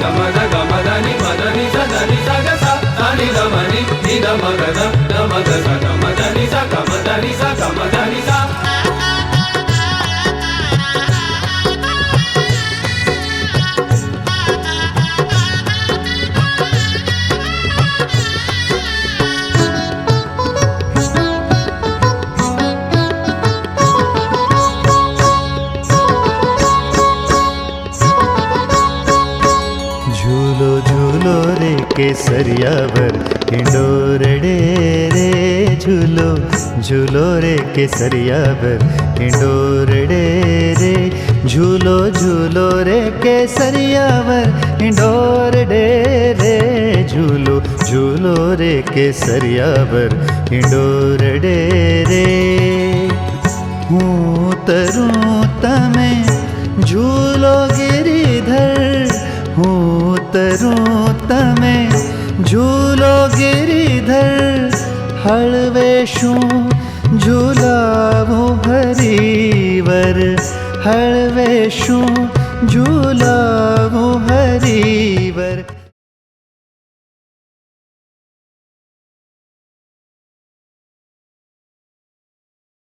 గమద గమదని మదని సదని సగస దని రమని నిద మగద నమద సగమదని సగమదని సగమదని స झूलो झूलो रे केसरियावर हिंडोरडे रे झूलो झूलो रे केसरियावर हिंडोरडे रे झूलो झूलो रे केसरियावर हिंडोरडे रे झूलो झूलो रे केसरियावर हिंडोरडे रे हूँ तरूँ तमे झूलो गिरिधर हूँ तरूँ तमे झूलो गिरिधर हळवेशूं झूलावूं हरिवर हळवेशूं झूलावूं हरिवर।